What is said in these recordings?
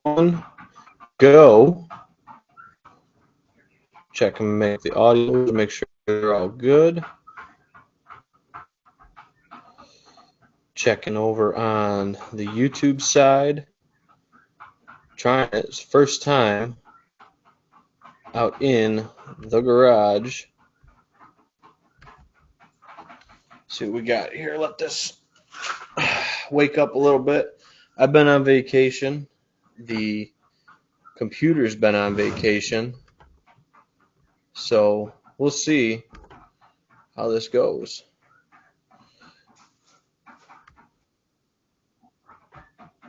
One, go. Check and make the audio, make sure they're all good. Checking over on the YouTube side. Trying it. It's first time out in the garage. See what we got here. Let this wake up a little bit. I've been on vacation. The computer's been on vacation. So we'll see how this goes.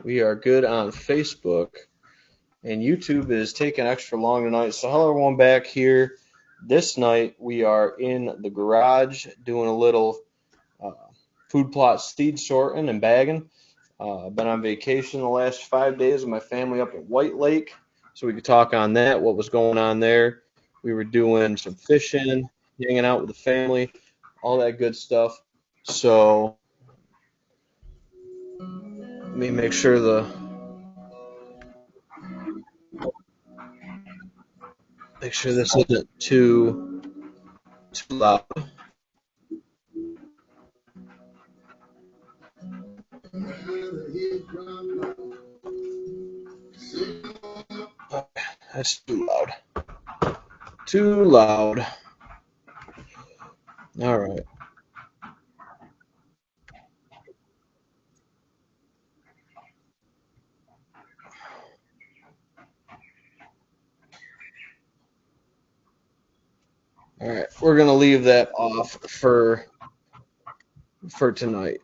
We are good on Facebook, and YouTube is taking extra long tonight. So hello everyone back here. This night we are in the garage doing a little food plot seed sorting and bagging. I've been on vacation the last 5 days with my family up at White Lake, so we could talk on that, what was going on there. We were doing some fishing, hanging out with the family, all that good stuff. So let me make sure this isn't too loud. That's too loud. Too loud. All right. All right. We're gonna leave that off for tonight.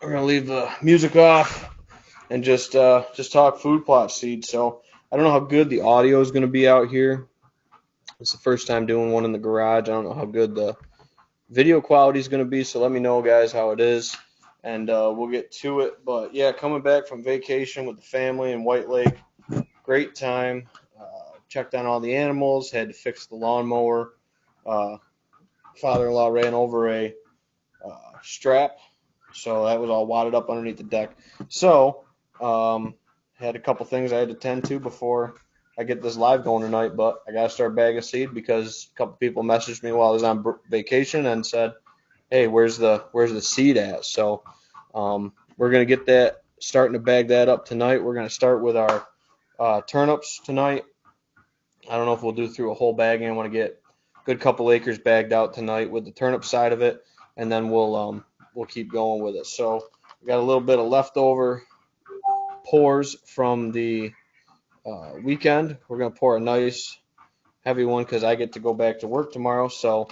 We're gonna leave the music off and just talk food plot seeds. So I don't know how good the audio is gonna be out here. It's the first time doing one in the garage. I don't know how good the video quality is gonna be. So let me know, guys, how it is, and we'll get to it. But yeah, coming back from vacation with the family in White Lake, great time. Checked on all the animals. Had to fix the lawnmower. Father-in-law ran over a strap, so that was all wadded up underneath the deck. So had a couple things I had to tend to before I get this live going tonight, but I got to start bagging seed because a couple people messaged me while I was on vacation and said, hey, where's the seed at? So we're going to get that, starting to bag that up tonight. We're going to start with our turnips tonight. I don't know if we'll do through a whole bagging. I want to get a good couple acres bagged out tonight with the turnip side of it, and then we'll keep going with it. So we got a little bit of leftover pours from the weekend. We're going to pour a nice heavy one because I get to go back to work tomorrow. So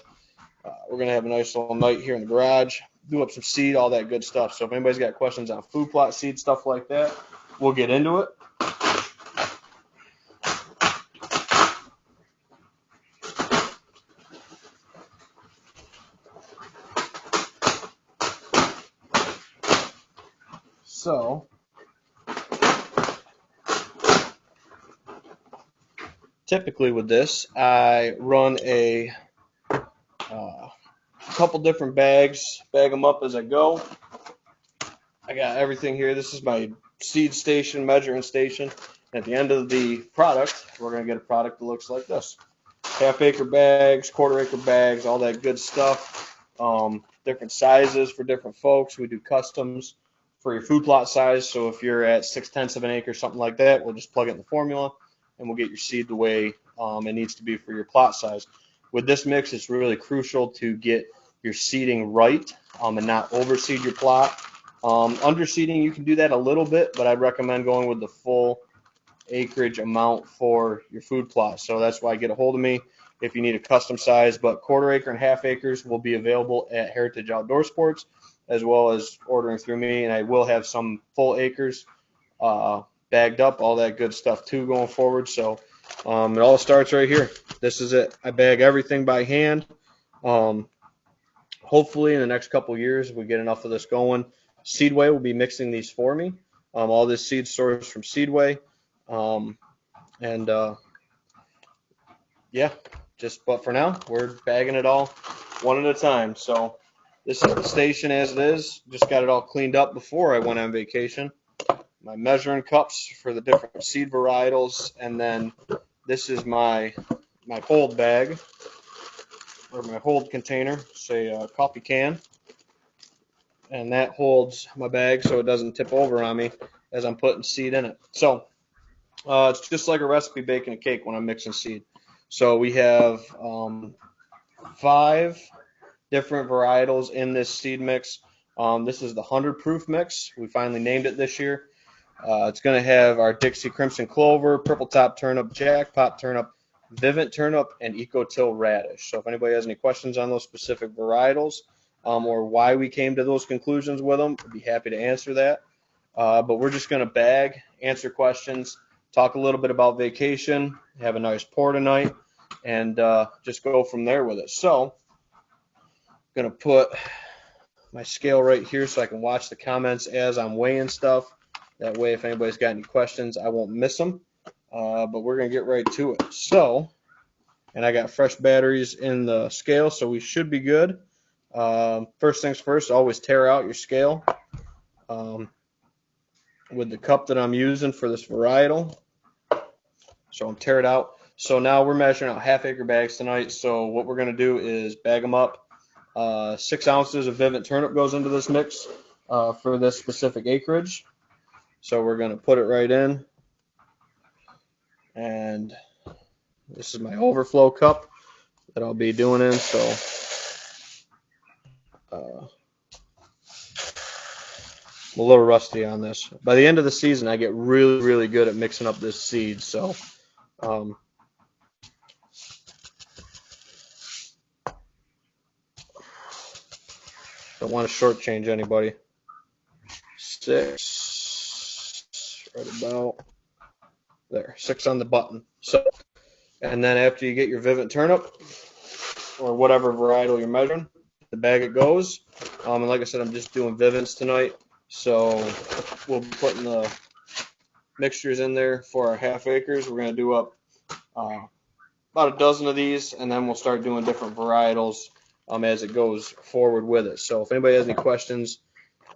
we're going to have a nice little night here in the garage, do up some seed, all that good stuff. So if anybody's got questions on food plot seed, stuff like that, we'll get into it. So typically with this, I run a couple different bags, bag them up as I go. I got everything here. This is my seed station, measuring station. At the end of the product, we're going to get a product that looks like this. Half acre bags, quarter acre bags, all that good stuff. Different sizes for different folks. We do customs for your food plot size. So if you're at 6/10 of an acre, something like that, we'll just plug it in the formula and we'll get your seed the way it needs to be for your plot size. With this mix, it's really crucial to get your seeding right and not overseed your plot. Underseeding, you can do that a little bit, but I'd recommend going with the full acreage amount for your food plot. So that's why get a hold of me if you need a custom size. But quarter acre and half acres will be available at Heritage Outdoor Sports, as well as ordering through me. And I will have some full acres bagged up, all that good stuff too going forward. So it all starts right here. This is it. I bag everything by hand. Hopefully in the next couple years we get enough of this going. Seedway will be mixing these for me. All this seed sourced from Seedway. Yeah, but for now, we're bagging it all one at a time. So this is the station as it is. Just got it all cleaned up before I went on vacation. my measuring cups for the different seed varietals, and then this is my hold bag, or my hold container, say a coffee can, and that holds my bag so it doesn't tip over on me as I'm putting seed in it. So it's just like a recipe baking a cake when I'm mixing seed. So we have 5 different varietals in this seed mix. This is the 100 proof mix. We finally named it this year. It's going to have our Dixie Crimson Clover, Purple Top Turnip, Jackpot Turnip, Vivint Turnip, and Eco-Till Radish. So if anybody has any questions on those specific varietals or why we came to those conclusions with them, I'd be happy to answer that. But we're just going to bag, answer questions, talk a little bit about vacation, have a nice pour tonight, and just go from there with it. So I'm going to put my scale right here so I can watch the comments as I'm weighing stuff. That way, if anybody's got any questions, I won't miss them. But we're going to get right to it. So, and I got fresh batteries in the scale, so we should be good. First things first, always tear out your scale with the cup that I'm using for this varietal. So I'm tear it out. So now we're measuring out half-acre bags tonight. So what we're going to do is bag them up. 6 ounces of Vivint Turnip goes into this mix for this specific acreage. So we're going to put it right in, and this is my overflow cup that I'll be doing in. So I'm a little rusty on this. By the end of the season, I get really, really good at mixing up this seed. So don't want to shortchange anybody. 6. Right about there, 6 on the button. So, and then after you get your Vivint Turnip or whatever varietal you're measuring, the bag it goes. And like I said, I'm just doing Vivint's tonight. So we'll be putting the mixtures in there for our half acres. We're going to do up about a dozen of these, and then we'll start doing different varietals as it goes forward with it. So if anybody has any questions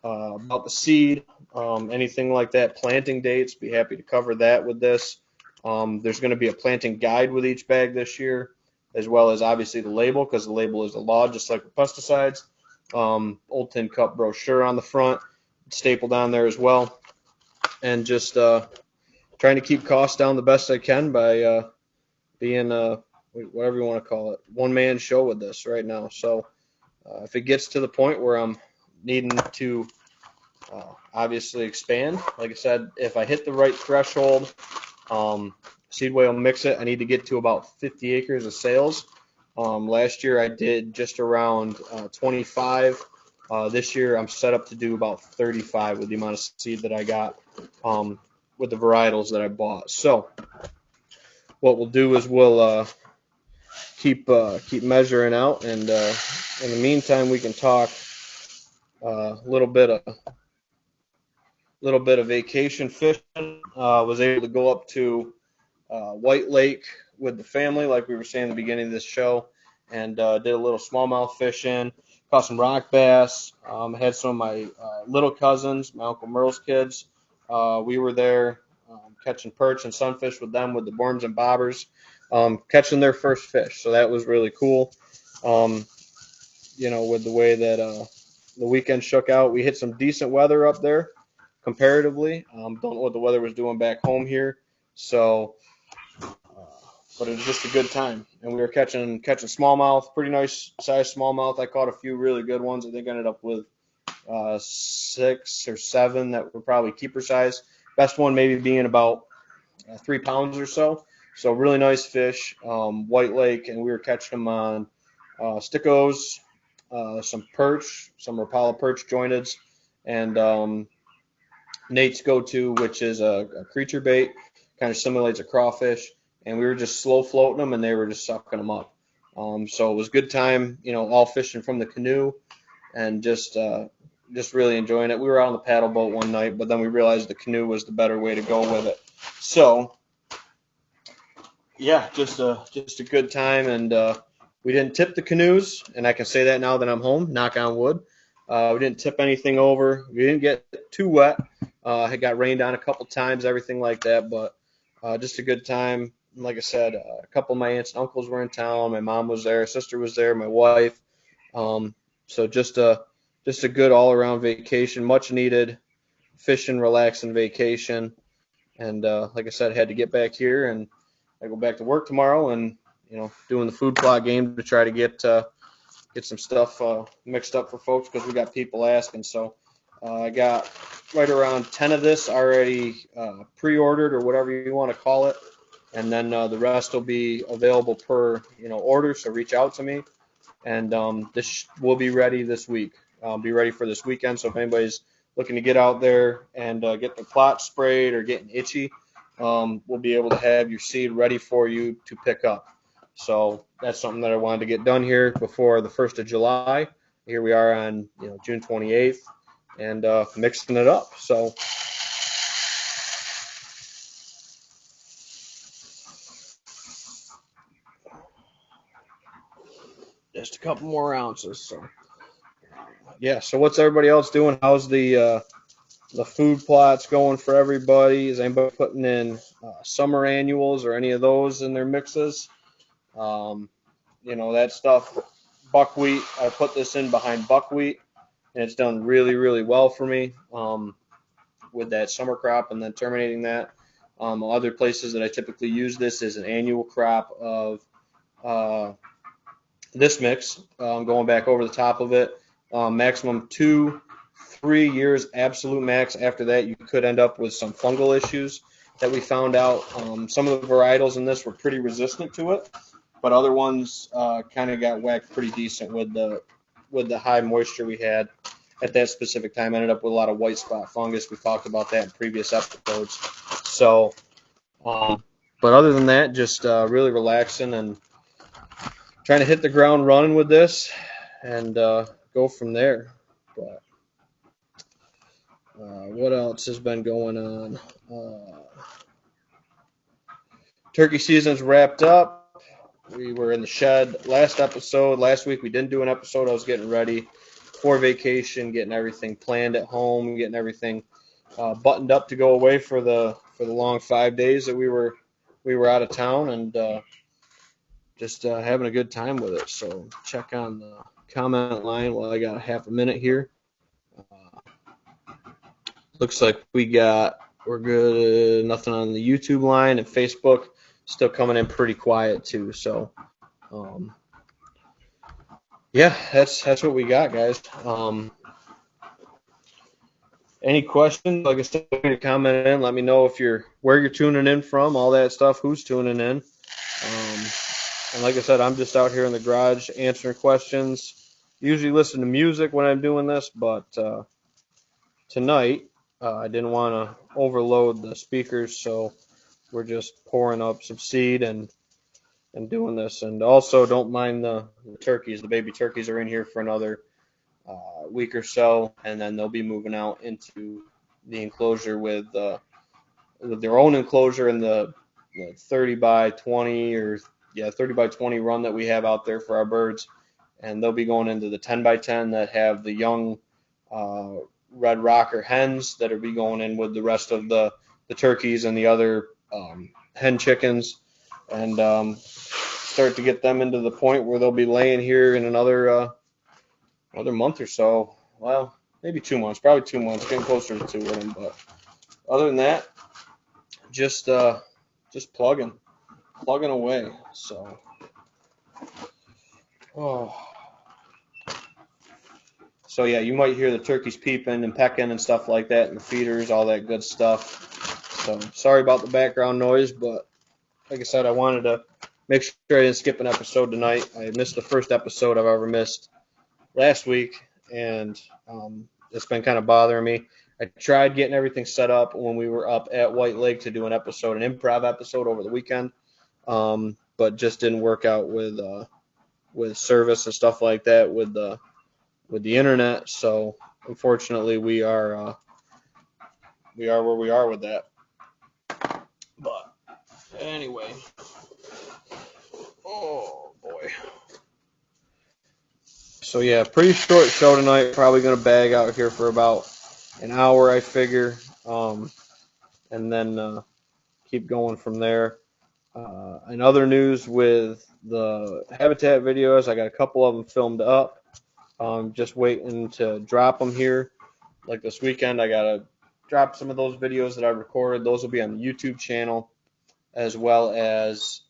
about the seed, anything like that, planting dates, be happy to cover that with this. There's going to be a planting guide with each bag this year, as well as obviously the label, because the label is the law, just like with pesticides. Old Tin Cup brochure on the front, stapled on there as well, and just trying to keep costs down the best I can by being whatever you want to call it, one-man show with this right now. So if it gets to the point where I'm needing to obviously expand, like I said, if I hit the right threshold, Seedway will mix it. I need to get to about 50 acres of sales. Last year I did just around 25. This year I'm set up to do about 35 with the amount of seed that I got with the varietals that I bought. So what we'll do is we'll keep measuring out, and in the meantime we can talk a little bit of vacation fishing. Was able to go up to White Lake with the family, like we were saying at the beginning of this show, and did a little smallmouth fishing, caught some rock bass. Had some of my little cousins, my Uncle Merle's kids. We were there catching perch and sunfish with them with the worms and bobbers, catching their first fish. So that was really cool. With the way that the weekend shook out, we hit some decent weather up there comparatively. Don't know what the weather was doing back home here. So, but it was just a good time. And we were catching smallmouth, pretty nice size smallmouth. I caught a few really good ones. I think I ended up with 6 or 7 that were probably keeper size. Best one maybe being about 3 pounds or so. So really nice fish, White Lake, and we were catching them on stickos, some perch, some Rapala perch jointeds, and Nate's go-to, which is a creature bait, kind of simulates a crawfish, and we were just slow floating them, and they were just sucking them up. So it was a good time, all fishing from the canoe, and just really enjoying it. We were out on the paddle boat one night, but then we realized the canoe was the better way to go with it. So yeah, just a good time, and we didn't tip the canoes, and I can say that now that I'm home, knock on wood. We didn't tip anything over. We didn't get too wet. It got rained on a couple times, everything like that, but just a good time. Like I said, a couple of my aunts and uncles were in town. My mom was there, sister was there, my wife. So just a good all around vacation, much needed fishing, relaxing vacation. And like I said, I had to get back here, and I go back to work tomorrow, and doing the food plot game to try to get some stuff mixed up for folks because we got people asking. So I got right around 10 of this already pre-ordered or whatever you want to call it, and then the rest will be available per order. So reach out to me, and this will be ready this week. Be ready for this weekend. So if anybody's looking to get out there and get the plot sprayed or getting itchy, we'll be able to have your seed ready for you to pick up. So that's something that I wanted to get done here before the 1st of July. Here we are on June 28th, and mixing it up. So just a couple more ounces. So yeah. So what's everybody else doing? How's the food plots going for everybody? Is anybody putting in summer annuals or any of those in their mixes? That stuff. Buckwheat. I put this in behind buckwheat, and it's done really, really well for me with that summer crop and then terminating that. Other places that I typically use this is an annual crop of this mix, going back over the top of it. Maximum 2-3 years, absolute max. After that, you could end up with some fungal issues that we found out. Some of the varietals in this were pretty resistant to it, but other ones kind of got whacked pretty decent with the high moisture we had at that specific time. Ended up with a lot of white spot fungus. We talked about that in previous episodes. So, but other than that, just really relaxing and trying to hit the ground running with this and go from there. But what else has been going on? Turkey season's wrapped up. We were in the shed last episode. Last week we didn't do an episode. I was getting ready for vacation, getting everything planned at home, getting everything buttoned up to go away for the long 5 days that we were out of town, and just having a good time with it. So check on the comment line while I got a half a minute here. Looks like we're good. Nothing on the YouTube line, and Facebook still coming in pretty quiet too. So yeah, that's what we got, guys. Any questions? Like I said, comment in. Let me know where you're tuning in from, all that stuff, who's tuning in. And like I said, I'm just out here in the garage answering questions. Usually listen to music when I'm doing this, but tonight I didn't want to overload the speakers, so we're just pouring up some seed and doing this. And also, don't mind the turkeys. The baby turkeys are in here for another week or so, and then they'll be moving out into the enclosure with their own enclosure in the 30 by 20 or 30 by 20 run that we have out there for our birds, and they'll be going into the 10 by 10 that have the young red rocker hens that will be going in with the rest of the turkeys and the other hen chickens, and start to get them into the point where they'll be laying here in another month or so. Well, maybe 2 months, probably 2 months, getting closer to 2 with them. But other than that, just plugging away. So, so yeah, you might hear the turkeys peeping and pecking and stuff like that, and the feeders, all that good stuff. So sorry about the background noise, but like I said, I wanted to make sure I didn't skip an episode tonight. I missed the first episode I've ever missed last week, and it's been kind of bothering me. I tried getting everything set up when we were up at White Lake to do an improv episode over the weekend, but just didn't work out with service and stuff like that with the internet. So unfortunately, we are where we are with that. But anyway, oh boy. So yeah, pretty short show tonight. Probably going to bag out here for about an hour, I figure. and then keep going from there. In other news with the habitat videos, I got a couple of them filmed up. Just waiting to drop them here. Like this weekend, I gotta drop some of those videos that I recorded. Those will be on the YouTube channel, as well as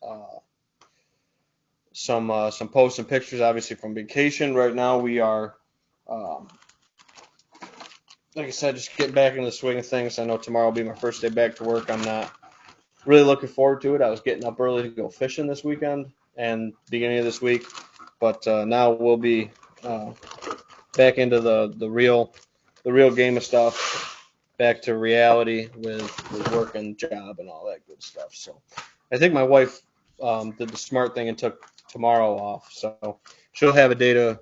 some posts and pictures, obviously from vacation. Right now, we are, um, like I said, just getting back into the swing of things. I know tomorrow will be my first day back to work. I'm not really looking forward to it. I was getting up early to go fishing this weekend and beginning of this week, but now we'll be back into the real game of stuff, back to reality with work and job and all that good stuff. So I think my wife did the smart thing and took tomorrow off, so she'll have a day to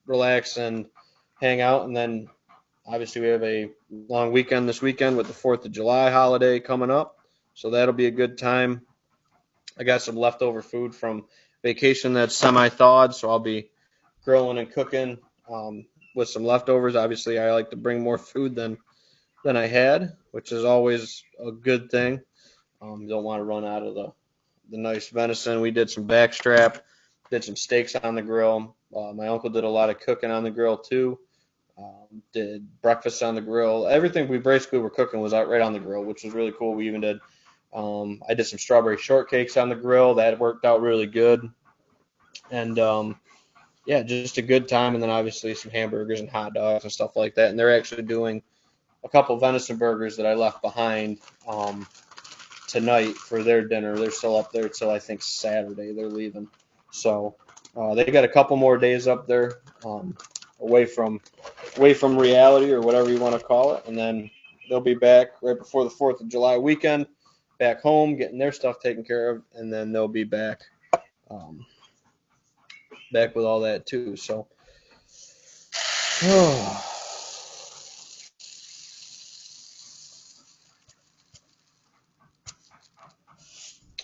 relax and hang out, and then obviously we have a long weekend this weekend with the 4th of July holiday coming up, so that'll be a good time. I got some leftover food from vacation that's semi-thawed, so I'll be grilling and cooking with some leftovers. Obviously, I like to bring more food than I had, which is always a good thing. Don't want to run out of the nice venison. We did some backstrap, did some steaks on the grill. My uncle did a lot of cooking on the grill too. Did breakfast on the grill. Everything we basically were cooking was out right on the grill, which was really cool. We even did I did some strawberry shortcakes on the grill. That worked out really good. And yeah, just a good time. And then obviously some hamburgers and hot dogs and stuff like that. And they're actually doing a couple venison burgers that I left behind tonight for their dinner. They're still up there till I think Saturday they're leaving. So they got a couple more days up there away from reality or whatever you want to call it. And then they'll be back right before the 4th of July weekend, back home, getting their stuff taken care of, and then they'll be back back with all that too. So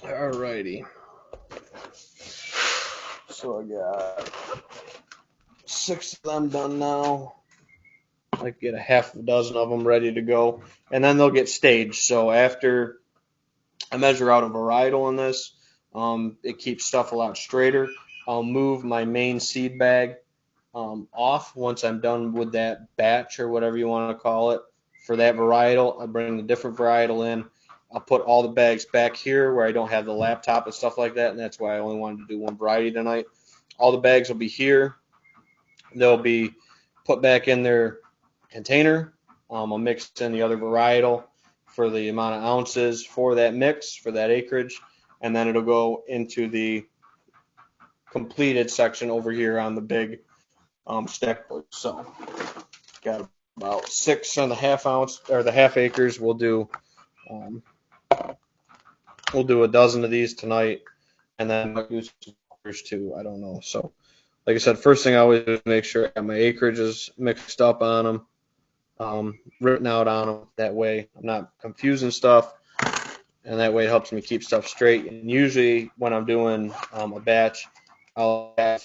alrighty. So I got 6 of them done now. I get a half a dozen of them ready to go, and then they'll get staged. So after I measure out a varietal in this, it keeps stuff a lot straighter. I'll move my main seed bag off once I'm done with that batch or whatever you want to call it for that varietal. I bring the different varietal in. I'll put all the bags back here where I don't have the laptop and stuff like that, and that's why I only wanted to do one variety tonight. All the bags will be here. They'll be put back in their container. I'll mix in the other varietal for the amount of ounces for that mix, for that acreage, and then it'll go into the completed section over here on the big stack board. So got about 6.5 ounce or the half acres. We'll do a dozen of these tonight, and then I'll do some quarters too. I don't know. So like I said, first thing I always do is make sure I got my acreages mixed up on them, written out on them. That way I'm not confusing stuff, and that way it helps me keep stuff straight. And usually when I'm doing a batch, I'll have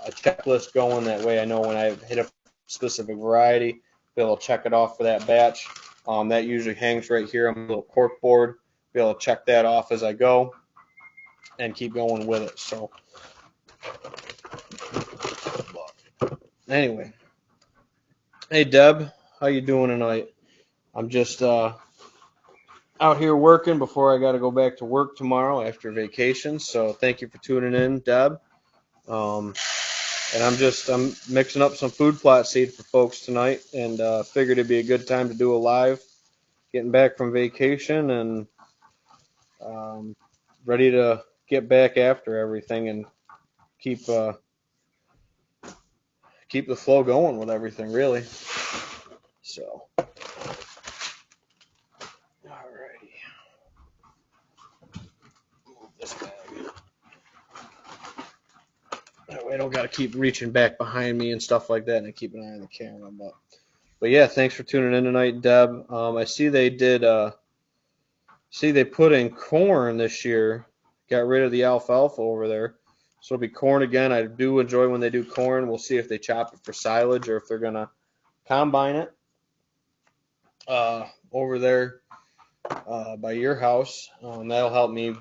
a checklist going. That way I know when I hit a specific variety, be able to check it off for that batch. That usually hangs right here on a little cork board. Be able to check that off as I go and keep going with it. So anyway, hey Deb, how you doing tonight? I'm just out here working before I got to go back to work tomorrow after vacation. So thank you for tuning in, Deb. And I'm mixing up some food plot seed for folks tonight, and figured it'd be a good time to do a live. Getting back from vacation and ready to get back after everything and keep the flow going with everything, really. So, alrighty. Move this bag. That way I don't got to keep reaching back behind me and stuff like that, and I keep an eye on the camera. But yeah, thanks for tuning in tonight, Deb. I see they did. They put in corn this year. Got rid of the alfalfa over there. So it'll be corn again. I do enjoy when they do corn. We'll see if they chop it for silage or if they're going to combine it. over there by your house. That'll help me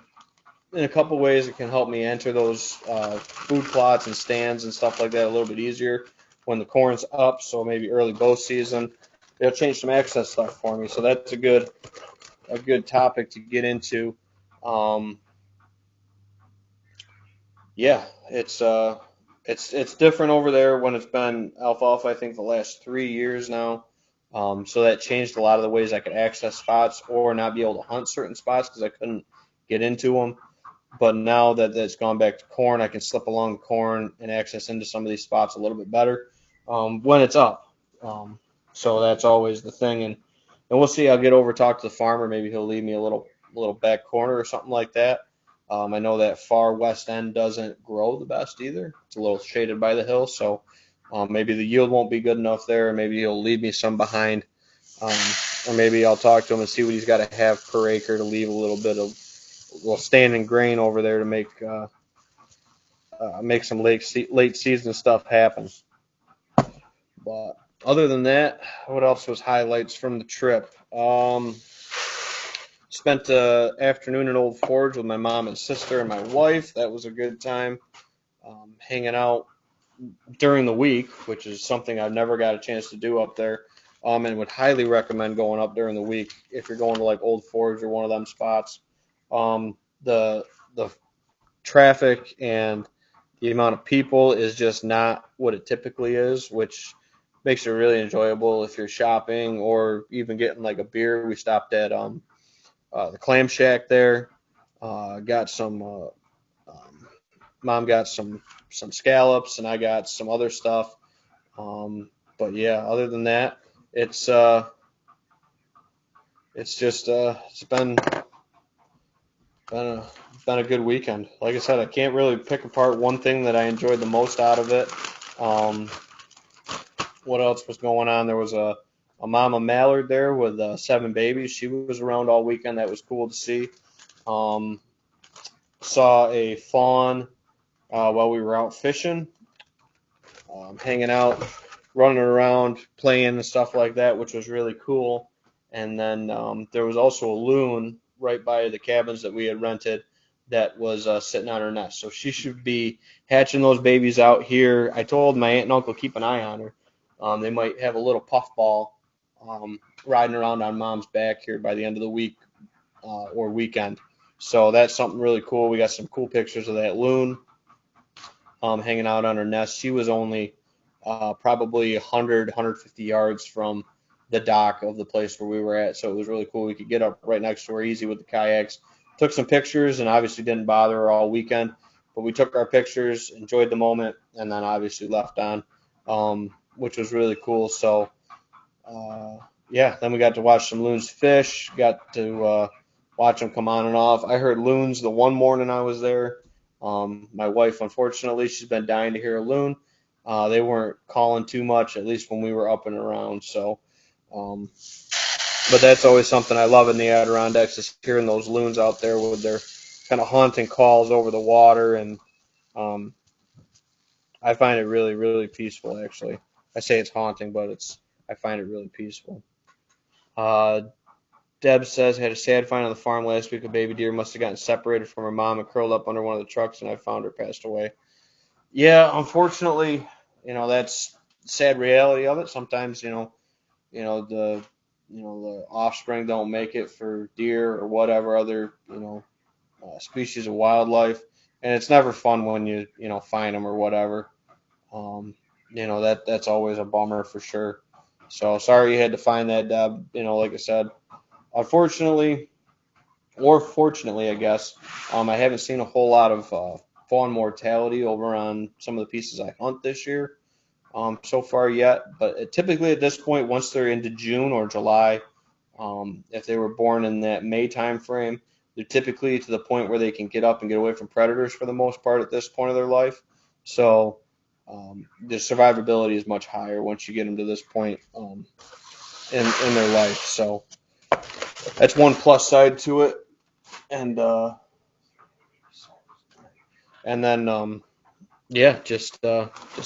in a couple ways. It can help me enter those food plots and stands and stuff like that a little bit easier when the corn's up. So maybe early bow season, they'll change some access stuff for me. So that's a good topic to get into. Um, yeah, it's different over there when it's been alfalfa. I think the last 3 years now. So that changed a lot of the ways I could access spots or not be able to hunt certain spots because I couldn't get into them. But now that that's gone back to corn, I can slip along the corn and access into some of these spots a little bit better when it's up. So that's always the thing, and we'll see. I'll get over talk to the farmer. Maybe he'll leave me a little back corner or something like that. I know that far west end doesn't grow the best either. It's a little shaded by the hill, so maybe the yield won't be good enough there. Maybe he'll leave me some behind, um, or maybe I'll talk to him and see what he's got to have per acre to leave a little bit of standing grain over there to make some late season stuff happen. But other than that, what else was highlights from the trip? Spent the afternoon in Old Forge with my mom and sister and my wife. That was a good time. Hanging out during the week, which is something I've never got a chance to do up there. And would highly recommend going up during the week if you're going to like Old Forge or one of them spots. The traffic and the amount of people is just not what it typically is, which makes it really enjoyable if you're shopping or even getting like a beer. We stopped at the Clam Shack there. Got some. Mom got some scallops, and I got some other stuff. But yeah, other than that, it's it's been a been a good weekend. Like I said, I can't really pick apart one thing that I enjoyed the most out of it. Um, what else was going on? There was a mama mallard there with 7 babies. She was around all weekend. That was cool to see. Um, saw a fawn while we were out fishing, hanging out, running around, playing and stuff like that, which was really cool. And then there was also a loon right by the cabins that we had rented that was sitting on her nest. So she should be hatching those babies out here. I told my aunt and uncle keep an eye on her. They might have a little puffball riding around on mom's back here by the end of the week or weekend. So that's something really cool. We got some cool pictures of that loon hanging out on her nest. She was only probably 100, 150 yards from the dock of the place where we were at. So it was really cool. We could get up right next to her easy with the kayaks. Took some pictures and obviously didn't bother her all weekend. But we took our pictures, enjoyed the moment, and then obviously left on, which was really cool. So, yeah, then we got to watch some loons fish, got to watch them come on and off. I heard loons the one morning I was there. My wife, unfortunately, she's been dying to hear a loon. They weren't calling too much, at least when we were up and around. So, but that's always something I love in the Adirondacks is hearing those loons out there with their kind of haunting calls over the water. And I find it really, really peaceful, actually. I say it's haunting, but I find it really peaceful. Uh, Deb says, had a sad find on the farm last week. A baby deer must have gotten separated from her mom and curled up under one of the trucks, and I found her passed away. Yeah, unfortunately, that's the sad reality of it. Sometimes, the the offspring don't make it for deer or whatever other species of wildlife, and it's never fun when you find them or whatever. That's always a bummer for sure. So sorry you had to find that, Deb. Like I said, unfortunately or fortunately, I guess, I haven't seen a whole lot of fawn mortality over on some of the pieces I hunt this year so far yet. But typically at this point, once they're into June or July, if they were born in that May time frame, they're typically to the point where they can get up and get away from predators for the most part at this point of their life. So the survivability is much higher once you get them to this point in their life. So that's one plus side to it. And then yeah, just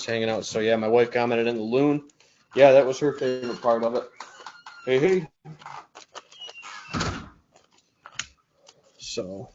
hanging out. So yeah, my wife commented in the loon. Yeah, that was her favorite part of it. Hey, hey. So.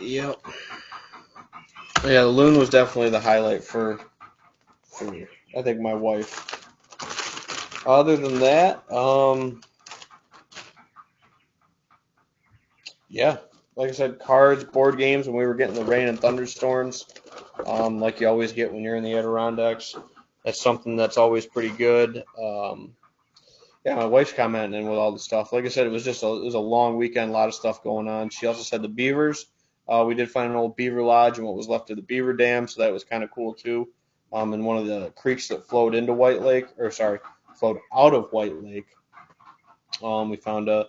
Yep. Yeah, the loon was definitely the highlight for I think my wife. Other than that, yeah, like I said, cards, board games when we were getting the rain and thunderstorms, like you always get when you're in the Adirondacks. That's something that's always pretty good. Yeah, my wife's commenting in with all the stuff. Like I said, it was a long weekend, a lot of stuff going on. She also said the beavers. We did find an old beaver lodge and what was left of the beaver dam, so that was kind of cool too. In one of the creeks that flowed into White Lake, or sorry, flowed out of White Lake. We found an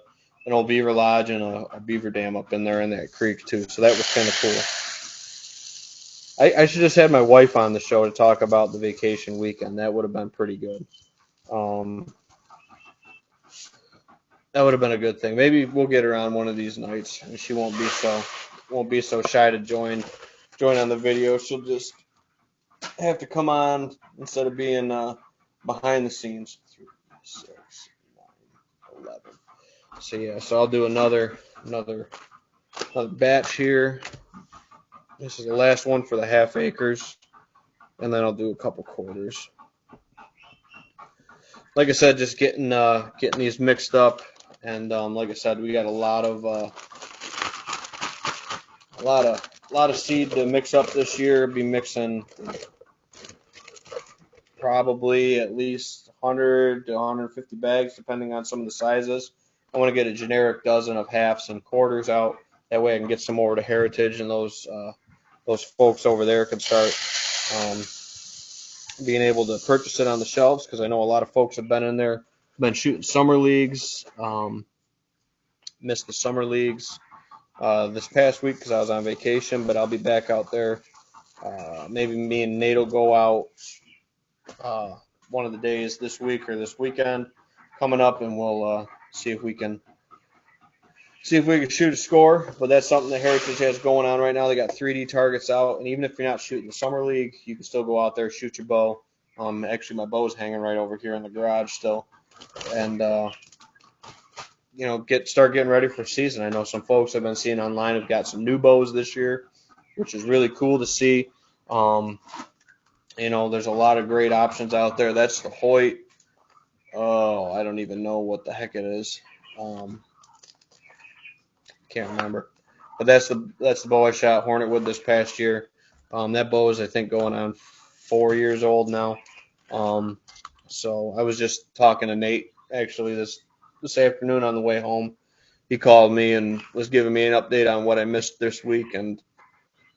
old beaver lodge and a beaver dam up in there in that creek too, so that was kind of cool. I should just had my wife on the show to talk about the vacation weekend. That would have been pretty good. That would have been a good thing. Maybe we'll get her on one of these nights, and she won't be so shy to join on the video. She'll just have to come on instead of being behind the scenes. 3, 6, 9, 11. So yeah, so I'll do another batch here. This is the last one for the half acres, and then I'll do a couple quarters. Like I said, just getting these mixed up, and like I said, we got a lot of seed to mix up this year. Be mixing probably at least 100 to 150 bags, depending on some of the sizes. I want to get a generic dozen of halves and quarters out. That way I can get some over to Heritage, and those folks over there can start being able to purchase it on the shelves, because I know a lot of folks have been in there, been shooting summer leagues, missed the summer leagues this past week because I was on vacation, but I'll be back out there. Maybe me and Nate will go out one of the days this week or this weekend coming up, and we'll see if we can shoot a score. But that's something that Heritage has going on right now. They got 3D targets out, and even if you're not shooting the summer league, you can still go out there, shoot your bow. Actually, my bow's hanging right over here in the garage still, and start getting ready for season. I know some folks I've been seeing online have got some new bows this year, which is really cool to see. There's a lot of great options out there. That's the Hoyt. Oh, I don't even know what the heck it is. Can't remember. But that's the bow I shot Hornet with this past year. That bow is, I think, going on 4 years old now. So I was just talking to Nate actually this afternoon on the way home. He called me and was giving me an update on what I missed this week, and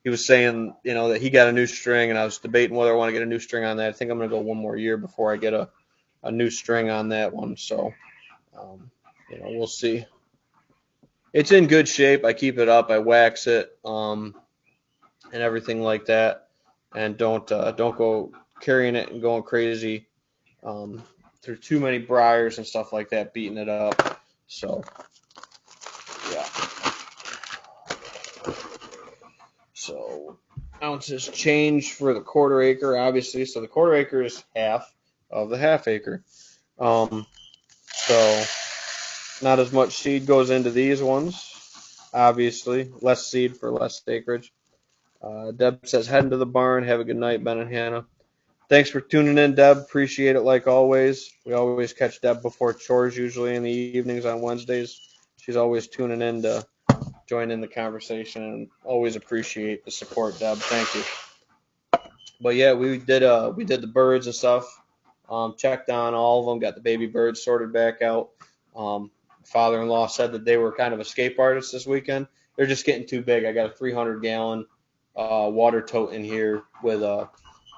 he was saying, that he got a new string, and I was debating whether I want to get a new string on that. I think I'm going to go one more year before I get a new string on that one. So, we'll see. It's in good shape. I keep it up. I wax it, and everything like that, and don't go carrying it and going crazy through too many briars and stuff like that, beating it up. So, yeah. So ounces change for the quarter acre, obviously. So the quarter acre is half of the half acre. So not as much seed goes into these ones, obviously. Less seed for less acreage. Deb says, heading to the barn. Have a good night, Ben and Hannah. Thanks for tuning in, Deb. Appreciate it like always. We always catch Deb before chores, usually in the evenings on Wednesdays. She's always tuning in to join in the conversation, and always appreciate the support, Deb. Thank you. But yeah, we did the birds and stuff. Checked on all of them, got the baby birds sorted back out. Um, Father-in-law said that they were kind of escape artists this weekend. They're just getting too big. I got a 300-gallon water tote in here with a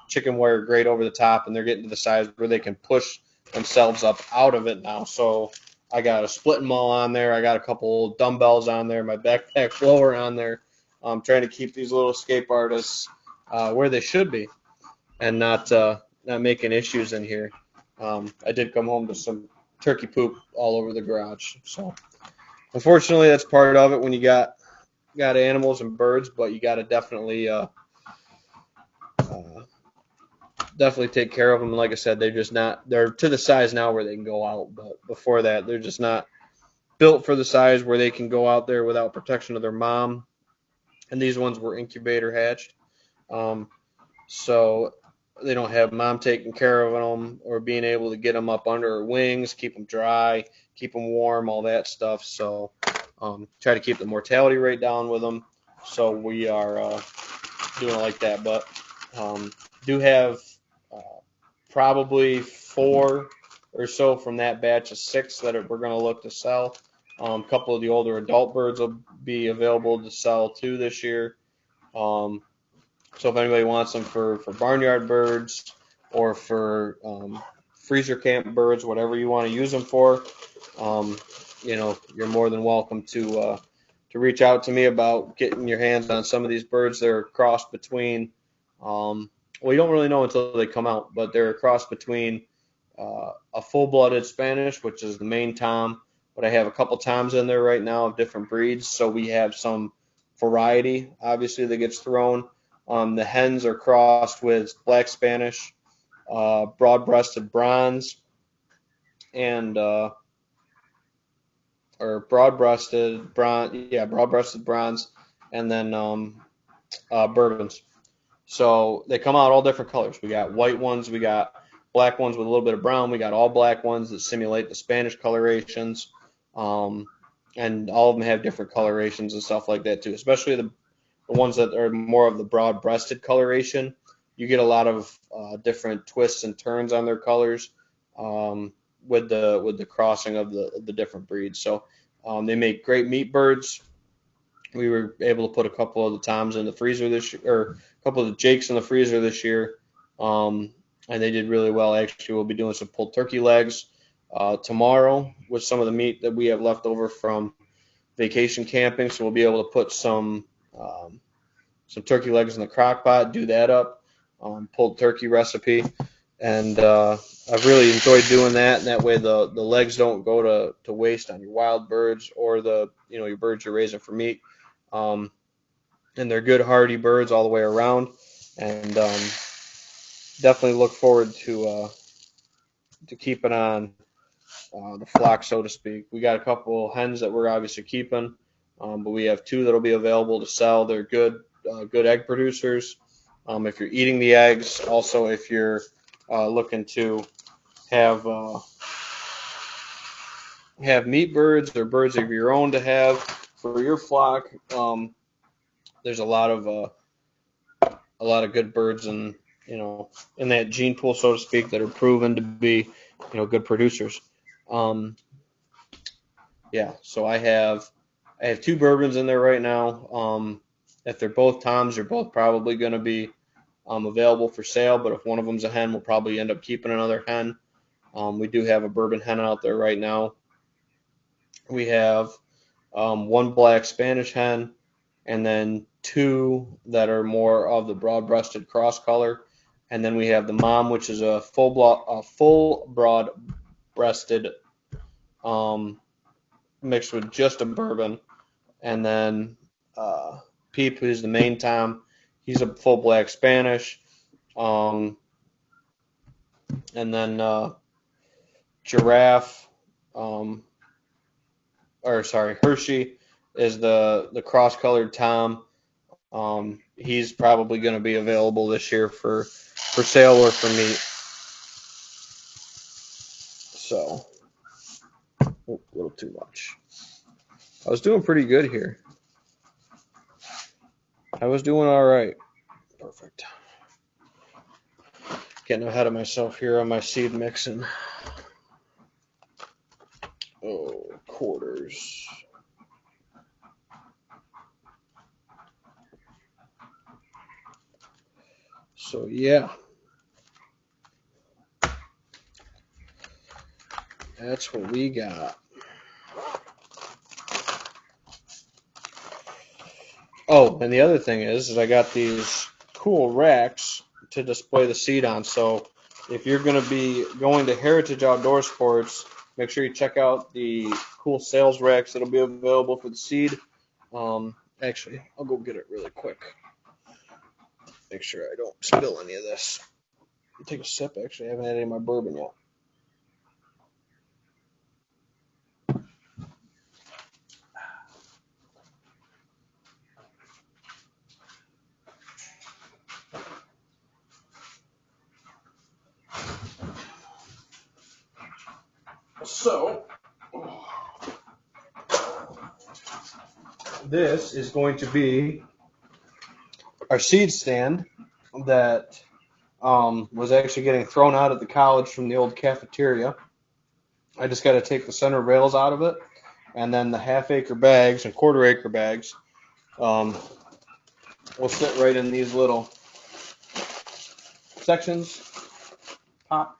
chicken wire grate over the top, and they're getting to the size where they can push themselves up out of it now. So I got a split maul on there. I got a couple dumbbells on there, my backpack blower on there. I'm trying to keep these little escape artists where they should be and not making issues in here. I did come home to some turkey poop all over the garage. So unfortunately, that's part of it when you got animals and birds, but you got to uh, definitely take care of them. Like I said, they're to the size now where they can go out, but before that, they're just not built for the size where they can go out there without protection of their mom. And these ones were incubator hatched. Um, so they don't have mom taking care of them or being able to get them up under her wings, keep them dry, keep them warm, all that stuff. So try to keep the mortality rate down with them. So we are doing it like that. But do have uh, probably 4 or so from that batch of 6 that we're going to look to sell. A couple of the older adult birds will be available to sell too this year. So if anybody wants them for barnyard birds or for freezer camp birds, whatever you want to use them for, um, you're more than welcome to reach out to me about getting your hands on some of these birds. They're a cross between, well, you don't really know until they come out, but they're a cross between a full-blooded Spanish, which is the main tom, but I have a couple toms in there right now of different breeds, so we have some variety, obviously, that gets thrown. The hens are crossed with black Spanish, broad-breasted bronze, and or broad-breasted bronze, and then bourbons. So they come out all different colors. We got white ones, we got black ones with a little bit of brown, we got all black ones that simulate the Spanish colorations, um, and all of them have different colorations and stuff like that too. Especially the ones that are more of the broad-breasted coloration. You get a lot of different twists and turns on their colors with the crossing of the different breeds. So they make great meat birds. We were able to put a couple of the toms in the freezer this year, or a couple of the jakes in the freezer this year, and they did really well. Actually, we'll be doing some pulled turkey legs tomorrow with some of the meat that we have left over from vacation camping. So we'll be able to put some turkey legs in the crock pot, do that up, pulled turkey recipe, and I've really enjoyed doing that. And that way the legs don't go to waste on your wild birds or your birds you're raising for meat. Um, and they're good hardy birds all the way around, and definitely look forward to keeping on the flock, so to speak. We got a couple hens that we're obviously keeping, but we have 2 that'll be available to sell. They're good egg producers. If you're eating the eggs, also if you're looking to have have meat birds or birds of your own to have for your flock, there's a lot of good birds in that gene pool, so to speak, that are proven to be good producers. Um, yeah, so I have 2 bourbons in there right now. If they're both toms, they're both probably going to be available for sale. But if one of them's a hen, we'll probably end up keeping another hen. We do have a bourbon hen out there right now. We have 1 black Spanish hen, and then 2 that are more of the broad-breasted cross color, and then we have the mom, which is a full broad-breasted mixed with just a bourbon, and then Peep, who's the main tom, he's a full black Spanish, um, and then Giraffe, um, or sorry, Hershey is the cross-colored tom. He's probably going to be available this year for sale or for meat. So, a little too much. I was doing pretty good here. I was doing all right. Perfect. Getting ahead of myself here on my seed mixing. Oh, quarters. So yeah, that's what we got. Oh, and the other thing is I got these cool racks to display the seed on. So if you're going to be going to Heritage Outdoor Sports, make sure you check out the cool sales racks that'll be available for the seed. Actually, I'll go get it really quick. Make sure I don't spill any of this. Take a sip. Actually, I haven't had any of my bourbon yet. So, this is going to be our seed stand that was actually getting thrown out at the college from the old cafeteria. I just got to take the center rails out of it, and then the half-acre bags and quarter-acre bags will sit right in these little sections. Pop.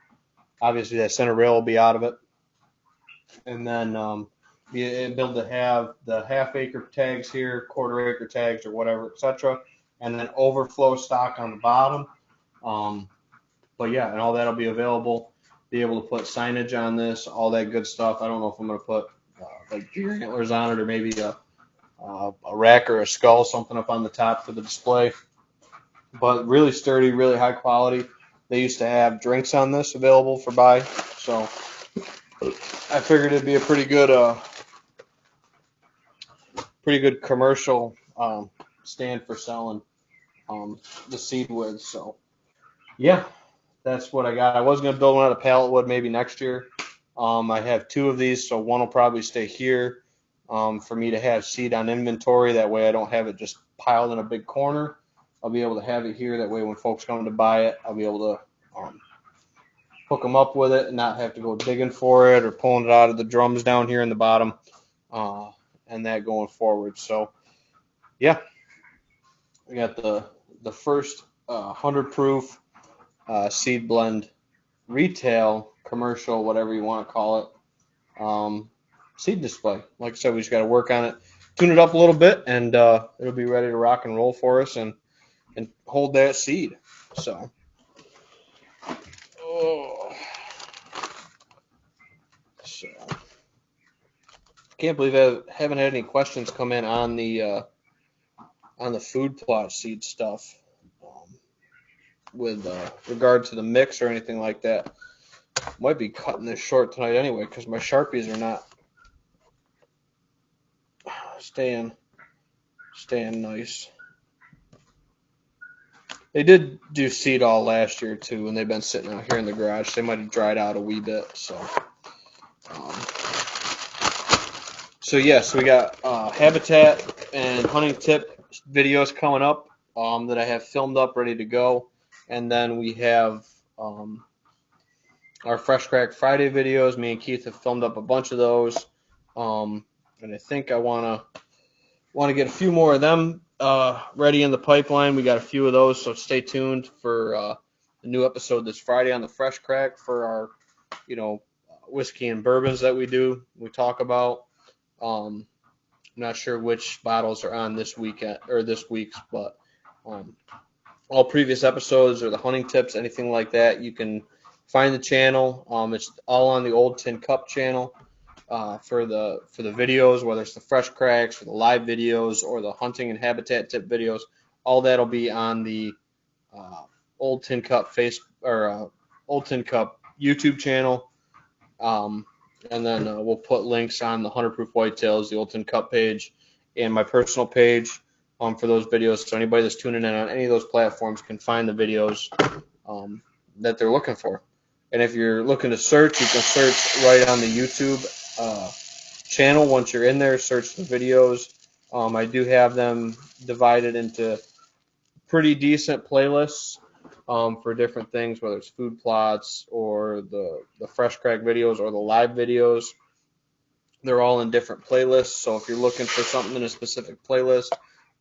Obviously, that center rail will be out of it, and then be able to have the half-acre tags here, quarter-acre tags, or whatever, etc., and then overflow stock on the bottom. But yeah, and all that'll be available. Be able to put signage on this, all that good stuff. I don't know if I'm going to put like deer antlers on it, or maybe a rack or a skull, something up on the top for the display. But really sturdy, really high quality. They used to have drinks on this available for buy, so I figured it'd be a pretty good commercial stand for selling the seed with. So yeah, that's what I got. I was going to build one out of pallet wood maybe next year. I have two of these, so one will probably stay here for me to have seed on inventory. That way I don't have it just piled in a big corner. I'll be able to have it here. That way when folks come to buy it, I'll be able to hook them up with it and not have to go digging for it or pulling it out of the drums down here in the bottom and that going forward. So, yeah, we got the first 100 proof seed blend retail, commercial, whatever you want to call it, seed display. Like I said, we just got to work on it, tune it up a little bit, and it'll be ready to rock and roll for us and hold that seed. So, can't believe I haven't had any questions come in on the food plot seed stuff with regard to the mix or anything like that. Might be cutting this short tonight anyway because my Sharpies are not staying nice. They did do seed all last year too, and they've been sitting out here in the garage. They might have dried out a wee bit. So yes, we got habitat and hunting tip videos coming up that I have filmed up, ready to go, and then we have our Fresh Crack Friday videos. Me and Keith have filmed up a bunch of those, and I think I want to get a few more of them ready in the pipeline. We got a few of those, so stay tuned for the new episode this Friday on the Fresh Crack for our, whiskey and bourbons that we talk about. I'm not sure which bottles are on this weekend or this week's, but all previous episodes or the hunting tips, anything like that, you can find the channel. It's all on the Old Tin Cup channel for the videos, whether it's the Fresh Cracks or the live videos or the hunting and habitat tip videos. All that'll be on the Old Tin Cup Old Tin Cup YouTube channel. And then we'll put links on the 100 Proof Whitetails, the Old Tin Cup page, and my personal page for those videos. So anybody that's tuning in on any of those platforms can find the videos that they're looking for. And if you're looking to search, you can search right on the YouTube channel. Once you're in there, search the videos. I do have them divided into pretty decent playlists for different things, whether it's food plots or the fresh crack videos or the live videos. They're all in different playlists. So if you're looking for something in a specific playlist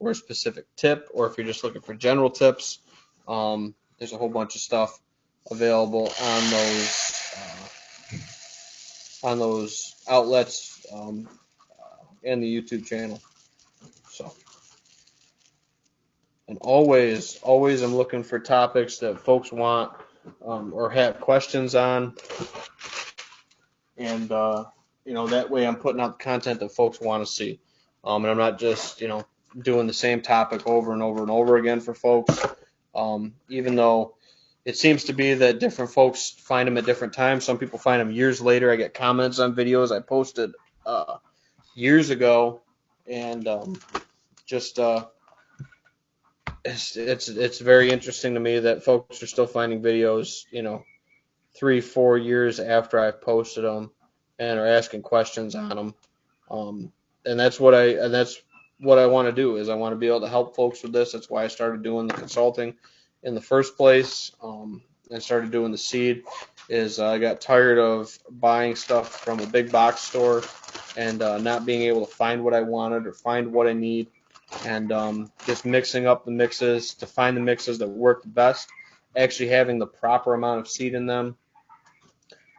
or a specific tip, or if you're just looking for general tips, there's a whole bunch of stuff available on those outlets and the YouTube channel. So, and always I'm looking for topics that folks want or have questions on, and that way I'm putting out the content that folks want to see, and I'm not just doing the same topic over and over and over again for folks. Even though it seems to be that different folks find them at different times. Some people find them years later. I get comments on videos I posted years ago, and it's very interesting to me that folks are still finding videos 3-4 years after I've posted them and are asking questions on them. And that's what I want to do, is I want to be able to help folks with this. That's why I started doing the consulting in the first place, and started doing the seed. Is I got tired of buying stuff from a big box store and not being able to find what I wanted or find what I need, and just mixing up the mixes to find the mixes that work the best, actually having the proper amount of seed in them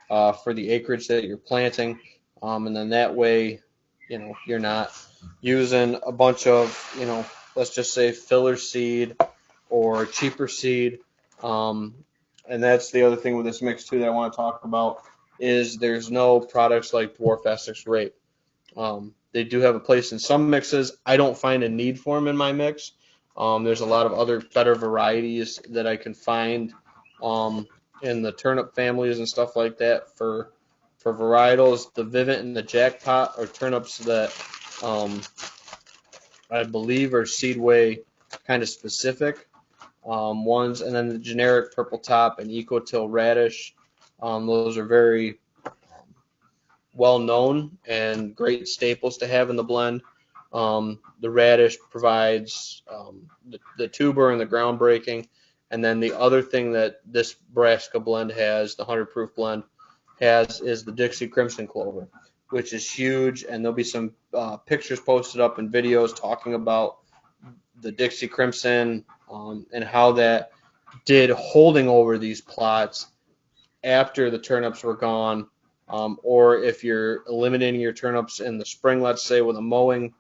for the acreage that you're planting, and then that way, you're not using a bunch of, let's just say filler seed or cheaper seed. And that's the other thing with this mix too that I want to talk about, is there's no products like Dwarf Essex Rape. They do have a place in some mixes. I don't find a need for them in my mix. There's a lot of other better varieties that I can find in the turnip families and stuff like that for varietals. The Vivint and the Jackpot are turnips that I believe are Seedway kind of specific ones, and then the generic Purple Top and Eco-Till Radish. Those are very well known and great staples to have in the blend. The radish provides the tuber and the ground breaking, and then the other thing that this brassica blend has, the 100 proof blend has, is the Dixie Crimson Clover, which is huge, and there'll be some pictures posted up and videos talking about the Dixie Crimson and how that did holding over these plots after the turnips were gone, or if you're eliminating your turnips in the spring, let's say with a mowing,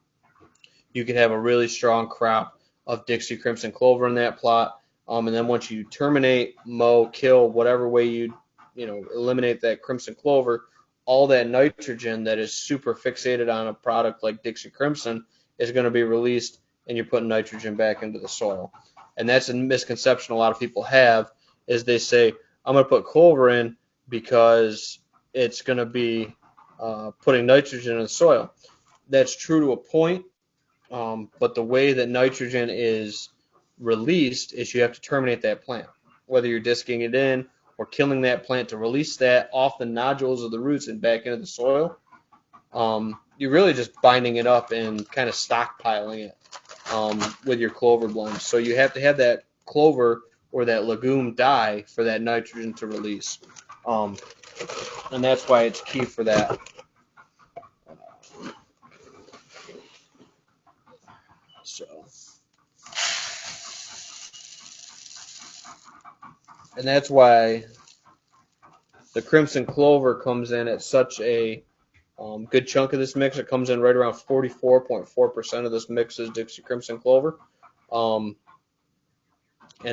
you could have a really strong crop of Dixie Crimson Clover in that plot. And then once you terminate, mow, kill, whatever way you eliminate that Crimson Clover, all that nitrogen that is super fixated on a product like Dixie Crimson is going to be released, and you're putting nitrogen back into the soil. And that's a misconception a lot of people have, is they say, I'm going to put clover in because it's going to be putting nitrogen in the soil. That's true to a point, but the way that nitrogen is released is you have to terminate that plant, whether you're disking it in or killing that plant to release that off the nodules of the roots and back into the soil. You're really just binding it up and kind of stockpiling it with your clover blend. So you have to have that clover or that legume die for that nitrogen to release. And that's why it's key for that. And that's why the Crimson Clover comes in at such a good chunk of this mix. It comes in right around 44.4% of this mix is Dixie Crimson Clover. And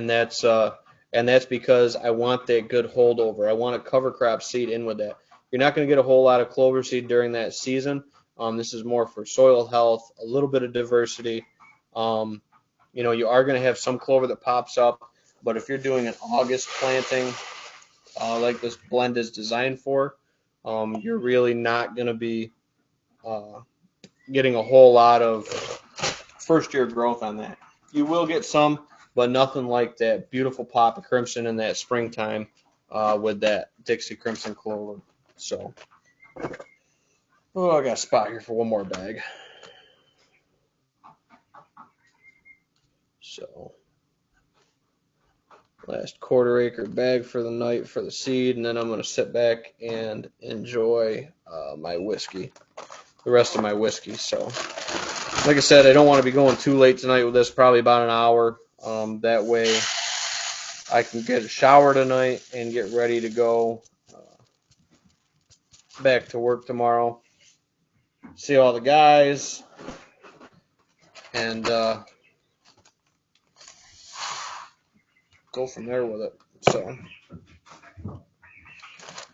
that's because I want that good holdover. I want a cover crop seed in with that. You're not going to get a whole lot of clover seed during that season. This is more for soil health, a little bit of diversity. You are going to have some clover that pops up, but if you're doing an August planting like this blend is designed for, you're really not going to be getting a whole lot of first year growth on that. You will get some, but nothing like that beautiful pop of crimson in that springtime with that Dixie Crimson Clover. So, I got a spot here for one more bag. So, Last quarter acre bag for the night for the seed, and then I'm going to sit back and enjoy my whiskey, the rest of my whiskey. So, like I said, I don't want to be going too late tonight with this, probably about an hour. That way I can get a shower tonight and get ready to go back to work tomorrow, see all the guys, and go from there with it. So,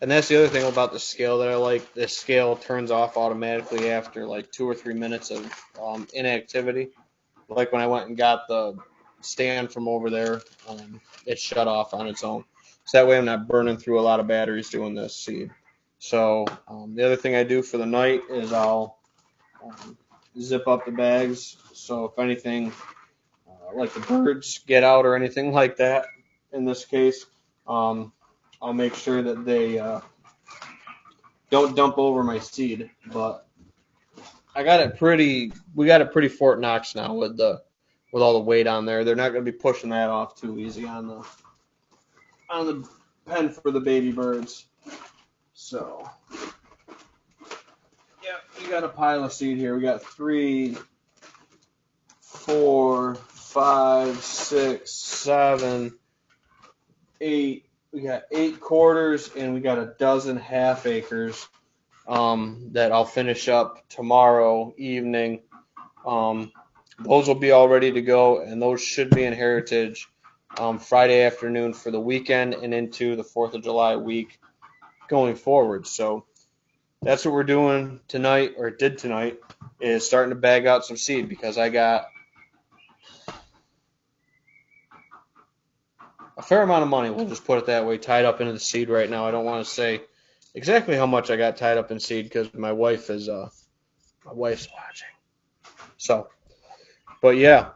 and that's the other thing about the scale that I like. This scale turns off automatically after like 2 or 3 minutes of inactivity. Like when I went and got the stand from over there, it shut off on its own. So that way I'm not burning through a lot of batteries doing this seed. So the other thing I do for the night is I'll zip up the bags. So if anything, like the birds get out or anything like that, in this case, I'll make sure that they don't dump over my seed. But we got it pretty Fort Knox now with all the weight on there. They're not going to be pushing that off too easy on the pen for the baby birds. So, yeah, we got a pile of seed here. We got 3, 4, 5, 6, 7, 8. We got 8 quarters and we got a dozen half acres that I'll finish up tomorrow evening. Those will be all ready to go, and those should be in Heritage Friday afternoon for the weekend and into the 4th of July week going forward. So that's what we're doing tonight, or did tonight, is starting to bag out some seed, because I got a fair amount of money, we'll just put it that way, tied up into the seed right now. I don't want to say exactly how much I got tied up in seed because my wife's watching. So, but yeah,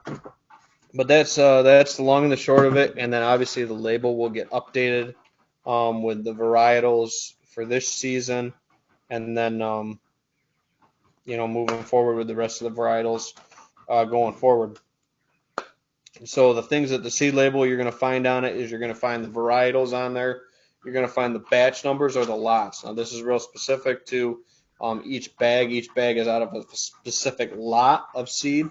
but that's the long and the short of it. And then obviously the label will get updated with the varietals for this season, and then moving forward with the rest of the varietals going forward. So the things that the seed label you're going to find on it is you're going to find the varietals on there. You're going to find the batch numbers or the lots. Now this is real specific to each bag. Each bag is out of a specific lot of seed.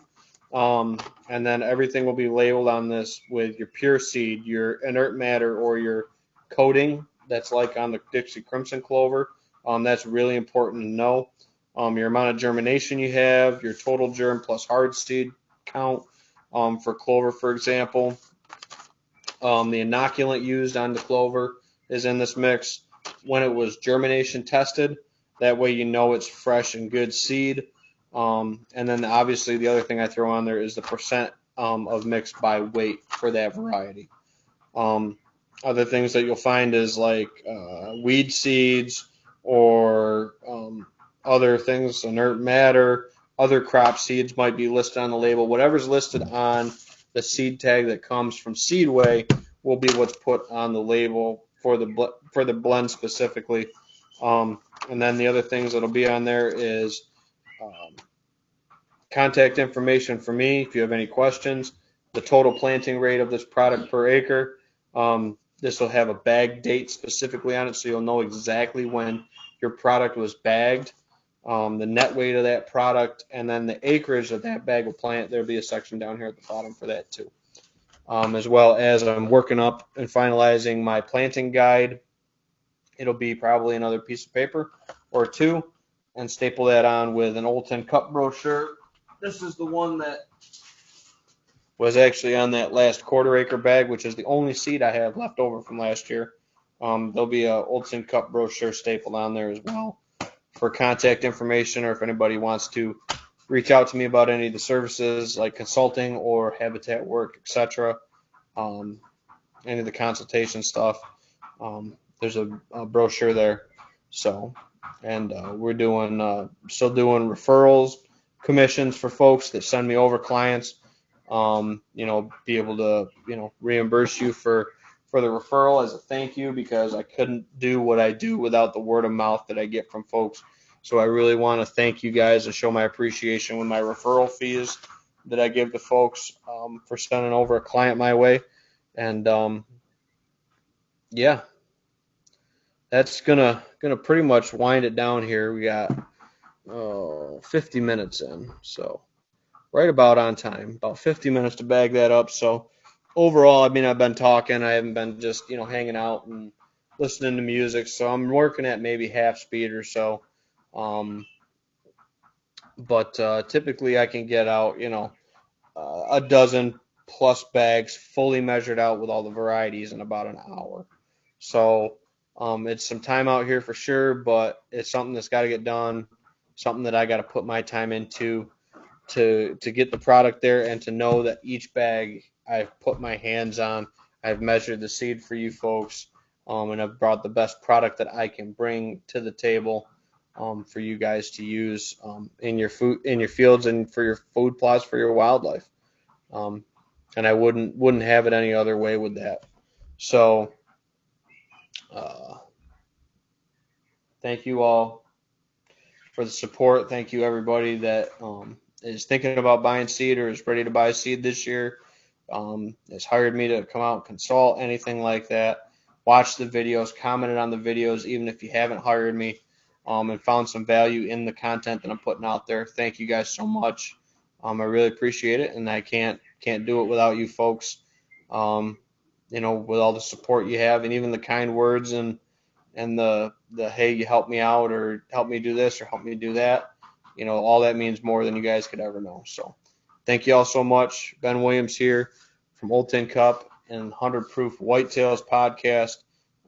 And then everything will be labeled on this with your pure seed, your inert matter, or your coating. That's like on the Dixie Crimson Clover. That's really important to know. Your amount of germination you have, your total germ plus hard seed count. For clover, for example, the inoculant used on the clover is in this mix. When it was germination tested, that way you know it's fresh and good seed. And then obviously the other thing I throw on there is the percent of mix by weight for that variety. Other things that you'll find is like weed seeds or other things, inert matter. Other crop seeds might be listed on the label. Whatever's listed on the seed tag that comes from Seedway will be what's put on the label for the blend specifically. And then the other things that'll be on there is contact information for me if you have any questions, the total planting rate of this product per acre. This will have a bag date specifically on it, so you'll know exactly when your product was bagged. The net weight of that product, and then the acreage that that bag will plant. There'll be a section down here at the bottom for that too. As well as I'm working up and finalizing my planting guide. It'll be probably another piece of paper or two, and staple that on with an Old Tin Cup brochure. This is the one that was actually on that last quarter acre bag, which is the only seed I have left over from last year. There'll be a Old Tin Cup brochure stapled on there as well, for contact information, or if anybody wants to reach out to me about any of the services like consulting or habitat work, etc. Any of the consultation stuff. There's a brochure there. So, and we're still doing referrals, commissions for folks that send me over clients. Be able to reimburse you for the referral as a thank you, because I couldn't do what I do without the word of mouth that I get from folks. So I really want to thank you guys and show my appreciation with my referral fees that I give to folks for sending over a client my way. And yeah, that's gonna pretty much wind it down here. We got 50 minutes in, so right about on time. About 50 minutes to bag that up. So overall, I mean, I've been talking. I haven't been just hanging out and listening to music. So I'm working at maybe half speed or so. Um, but typically, I can get out a dozen plus bags fully measured out with all the varieties in about an hour. So it's some time out here for sure, but it's something that's got to get done, something that I got to put my time into to get the product there and to know that each bag I've put my hands on, I've measured the seed for you folks, and I've brought the best product that I can bring to the table for you guys to use in your food, in your fields, and for your food plots for your wildlife. Um, and I wouldn't have it any other way with that. So uh, thank you all for the support. Thank you everybody that is thinking about buying seed or is ready to buy seed this year. Has hired me to come out and consult, anything like that. Watch the videos, commented on the videos, even if you haven't hired me, and found some value in the content that I'm putting out there. Thank you guys so much. I really appreciate it, and I can't do it without you folks. Um, with all the support you have, and even the kind words and the hey, you help me out or help me do this or help me do that. All that means more than you guys could ever know. So thank you all so much. Ben Williams here from Old Tin Cup and 100 Proof Whitetails podcast.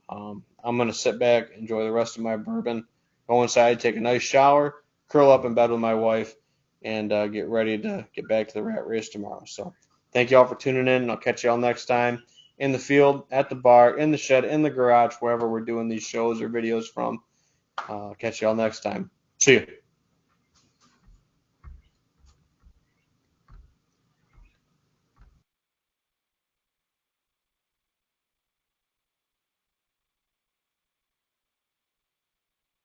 I'm going to sit back, enjoy the rest of my bourbon, go inside, take a nice shower, curl up in bed with my wife, and get ready to get back to the rat race tomorrow. So thank you all for tuning in, and I'll catch you all next time in the field, at the bar, in the shed, in the garage, wherever we're doing these shows or videos from. Catch you all next time. See you.